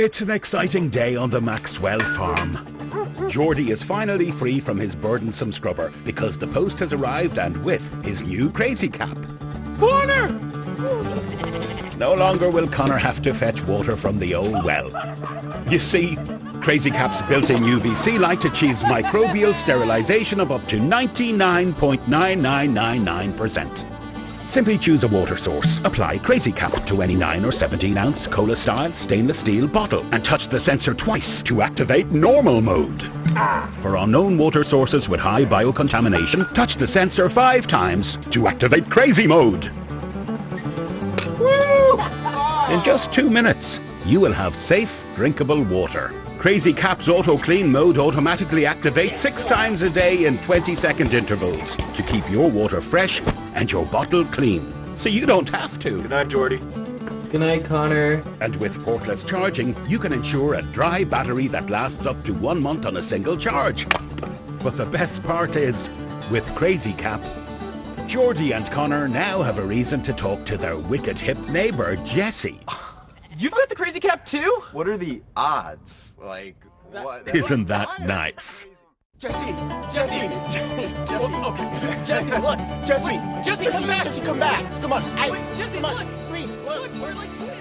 It's an exciting day on the Maxwell farm. Geordie is finally free from his burdensome scrubber because the post has arrived, and with his new crazy cap. Connor! No longer will Connor have to fetch water from the old well. You see, Crazy Cap's built-in UVC light achieves microbial sterilization of up to 99.9999%. Simply choose a water source, apply Crazy Cap to any 9 or 17 ounce cola-style stainless steel bottle, and touch the sensor twice to activate normal mode. For unknown water sources with high biocontamination, touch the sensor 5 times to activate Crazy Mode. Woo! In just 2 minutes, you will have safe, drinkable water. Crazy Cap's Auto Clean Mode automatically activates 6 times a day in 20-second intervals to keep your water fresh and your bottle clean, so you don't have to. Good night, Geordie. Good night, Connor. And with portless charging, you can ensure a dry battery that lasts up to 1 month on a single charge. But the best part is, with Crazy Cap, Geordie and Connor now have a reason to talk to their wicked hip neighbour, Jessie. You've got the Crazy Cap too? What are the odds? Like, what? Isn't that nice? Jesse! Okay. Jesse, look! Jesse! Jesse, come back! Jesse, come back! Come on! Jesse, come on! look! Please, look! Look, we're like twins!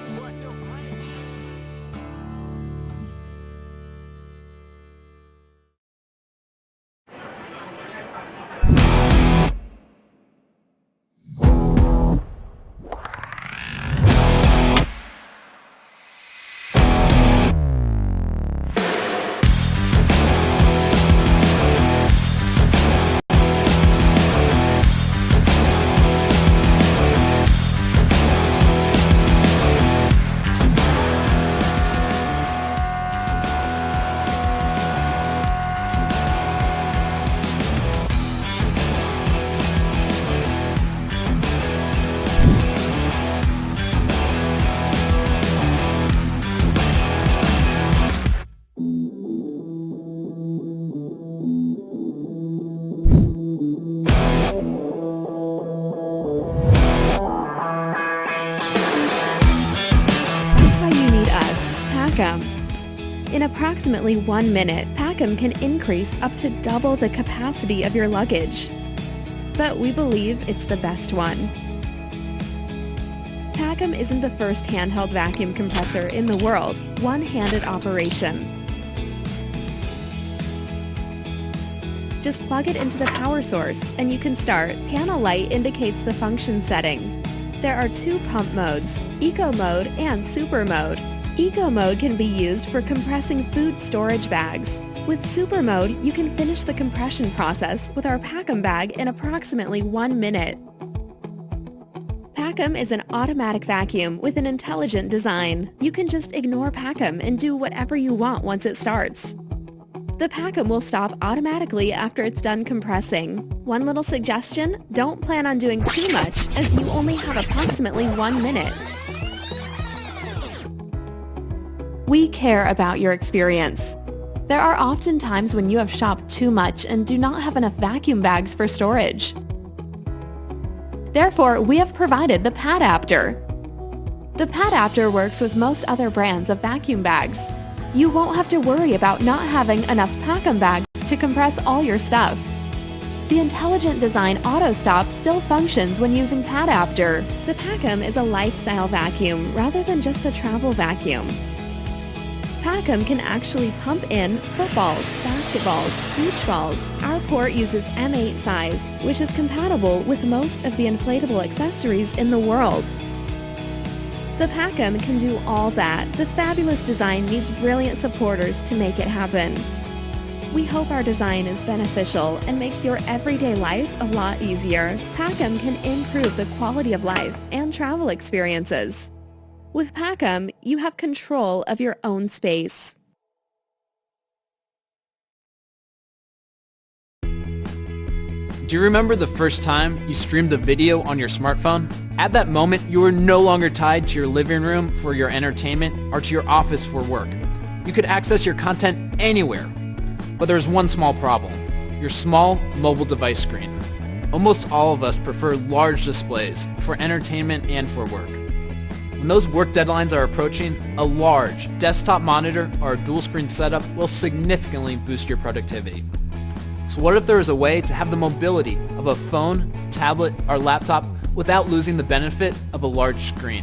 Pacum. In approximately 1 minute, Pacum can increase up to double the capacity of your luggage. But we believe it's the best one. Pacum isn't the first handheld vacuum compressor in the world, one-handed operation. Just plug it into the power source and you can start. Panel light indicates the function setting. There are 2 pump modes, Eco Mode and Super Mode. Eco Mode can be used for compressing food storage bags. With Super Mode, you can finish the compression process with our Pacum bag in approximately 1 minute. Pacum is an automatic vacuum with an intelligent design. You can just ignore Pacum and do whatever you want once it starts. The Pacum will stop automatically after it's done compressing. One little suggestion, don't plan on doing too much as you only have approximately 1 minute. We care about your experience. There are often times when you have shopped too much and do not have enough vacuum bags for storage. Therefore, we have provided the Padapter. The Padapter works with most other brands of vacuum bags. You won't have to worry about not having enough Pacum bags to compress all your stuff. The intelligent design auto stop still functions when using Padapter. The Pacum is a lifestyle vacuum rather than just a travel vacuum. Pacum can actually pump in footballs, basketballs, beach balls. Our port uses M8 size, which is compatible with most of the inflatable accessories in the world. The Pacum can do all that. The fabulous design needs brilliant supporters to make it happen. We hope our design is beneficial and makes your everyday life a lot easier. Pacum can improve the quality of life and travel experiences. With Pacum, you have control of your own space. Do you remember the first time you streamed a video on your smartphone? At that moment, you were no longer tied to your living room for your entertainment or to your office for work. You could access your content anywhere. But there's one small problem: your small mobile device screen. Almost all of us prefer large displays for entertainment and for work. When those work deadlines are approaching, a large desktop monitor or a dual screen setup will significantly boost your productivity. So what if there is a way to have the mobility of a phone, tablet, or laptop without losing the benefit of a large screen?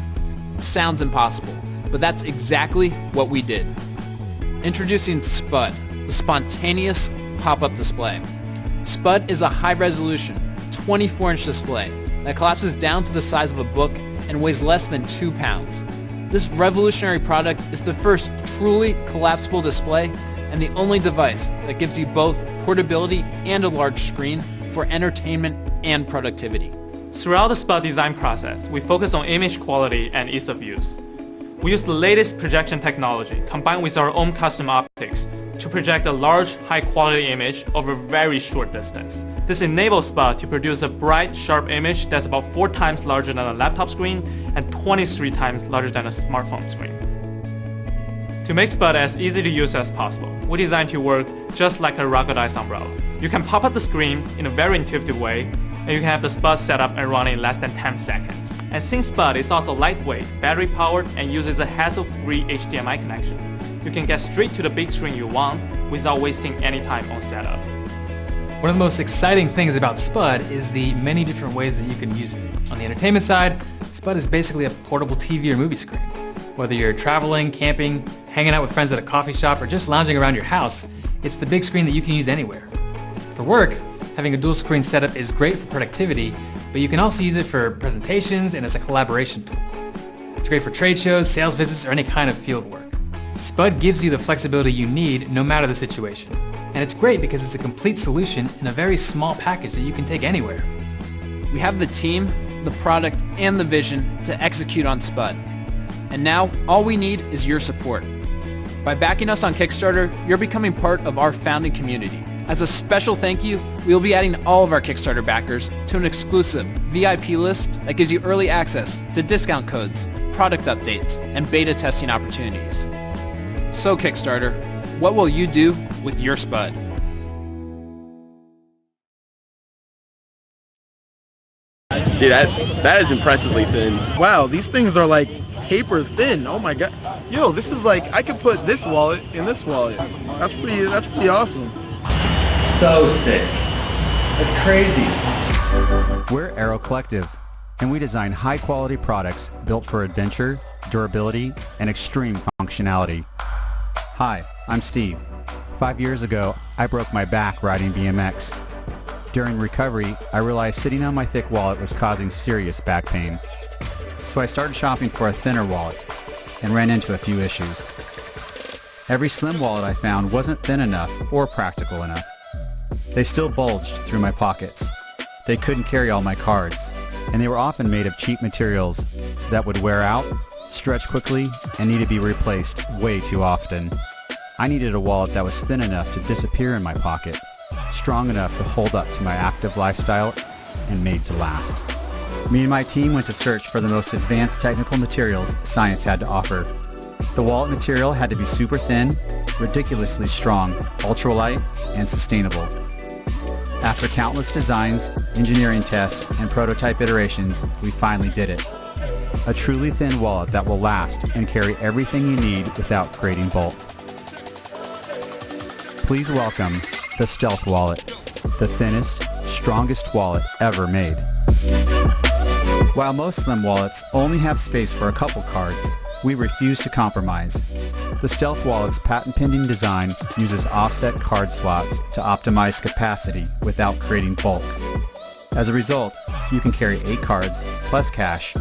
It sounds impossible, but that's exactly what we did. Introducing Spud, the spontaneous pop-up display. Spud is a high-resolution, 24-inch display that collapses down to the size of a book and weighs less than 2 pounds. This revolutionary product is the first truly collapsible display and the only device that gives you both portability and a large screen for entertainment and productivity. Throughout the Spud design process, we focus on image quality and ease of use. We use the latest projection technology combined with our own custom optics to project a large, high-quality image over a very short distance. This enables Spud to produce a bright, sharp image that's about 4 times larger than a laptop screen and 23 times larger than a smartphone screen. To make Spud as easy to use as possible, we designed to work just like a ruggedized umbrella. You can pop up the screen in a very intuitive way, and you can have the Spud set up and running in less than 10 seconds. And since Spud is also lightweight, battery-powered, and uses a hassle-free HDMI connection, you can get straight to the big screen you want without wasting any time on setup. One of the most exciting things about Spud is the many different ways that you can use it. On the entertainment side, Spud is basically a portable TV or movie screen. Whether you're traveling, camping, hanging out with friends at a coffee shop, or just lounging around your house, it's the big screen that you can use anywhere. For work, having a dual screen setup is great for productivity, but you can also use it for presentations and as a collaboration tool. It's great for trade shows, sales visits, or any kind of field work. Spud gives you the flexibility you need no matter the situation. And it's great because it's a complete solution in a very small package that you can take anywhere. We have the team, the product, and the vision to execute on Spud. And now, all we need is your support. By backing us on Kickstarter, you're becoming part of our founding community. As a special thank you, we will be adding all of our Kickstarter backers to an exclusive VIP list that gives you early access to discount codes, product updates, and beta testing opportunities. So Kickstarter, what will you do with your Spud? Dude, that is impressively thin. Wow, these things are like paper thin. Oh my god. Yo, this is like, I could put this wallet in this wallet. That's pretty awesome. So sick. That's crazy. We're Aero Collective, and we design high-quality products built for adventure, durability, and extreme functionality. Hi, I'm Steve. 5 years ago, I broke my back riding BMX. During recovery, I realized sitting on my thick wallet was causing serious back pain. So I started shopping for a thinner wallet and ran into a few issues. Every slim wallet I found wasn't thin enough or practical enough. They still bulged through my pockets. They couldn't carry all my cards, and they were often made of cheap materials that would wear out, stretch quickly, and need to be replaced way too often. I needed a wallet that was thin enough to disappear in my pocket, strong enough to hold up to my active lifestyle, and made to last. Me and my team went to search for the most advanced technical materials science had to offer. The wallet material had to be super thin, ridiculously strong, ultralight, and sustainable. After countless designs, engineering tests, and prototype iterations, we finally did it. A truly thin wallet that will last and carry everything you need without creating bulk. Please welcome the Stealth Wallet, the thinnest, strongest wallet ever made. While most slim wallets only have space for a couple cards, we refuse to compromise. The Stealth Wallet's patent-pending design uses offset card slots to optimize capacity without creating bulk. As a result, you can carry 8 cards plus cash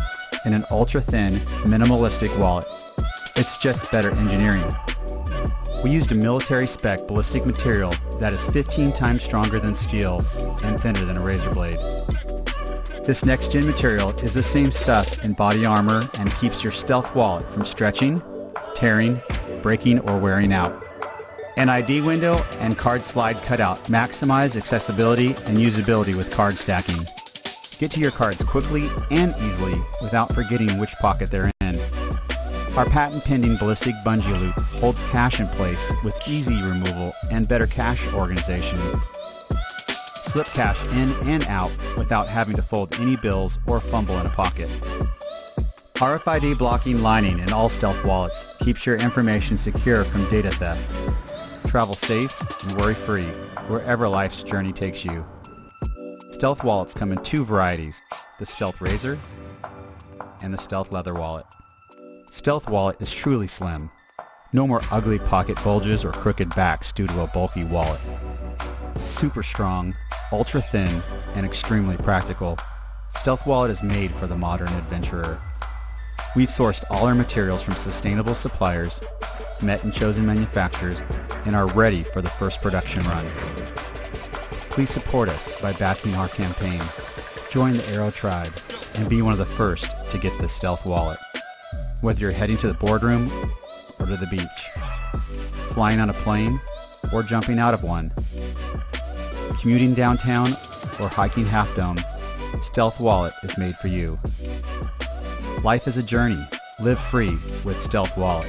in an ultra-thin, minimalistic wallet. It's just better engineering. We used a military-spec ballistic material that is 15 times stronger than steel and thinner than a razor blade. This next-gen material is the same stuff in body armor and keeps your Stealth Wallet from stretching, tearing, breaking, or wearing out. An ID window and card slide cutout maximize accessibility and usability with card stacking. Get to your cards quickly and easily without forgetting which pocket they're in. Our patent-pending ballistic bungee loop holds cash in place with easy removal and better cash organization. Slip cash in and out without having to fold any bills or fumble in a pocket. RFID blocking lining in all Stealth wallets keeps your information secure from data theft. Travel safe and worry-free wherever life's journey takes you. Stealth wallets come in two varieties, the Stealth Razor and the Stealth Leather Wallet. Stealth Wallet is truly slim. No more ugly pocket bulges or crooked backs due to a bulky wallet. Super strong, ultra thin, and extremely practical, Stealth Wallet is made for the modern adventurer. We've sourced all our materials from sustainable suppliers, met and chosen manufacturers, and are ready for the first production run. Please support us by backing our campaign. Join the Aero Tribe and be one of the first to get the Stealth Wallet. Whether you're heading to the boardroom or to the beach, flying on a plane or jumping out of one, commuting downtown or hiking Half Dome, Stealth Wallet is made for you. Life is a journey. Live free with Stealth Wallet.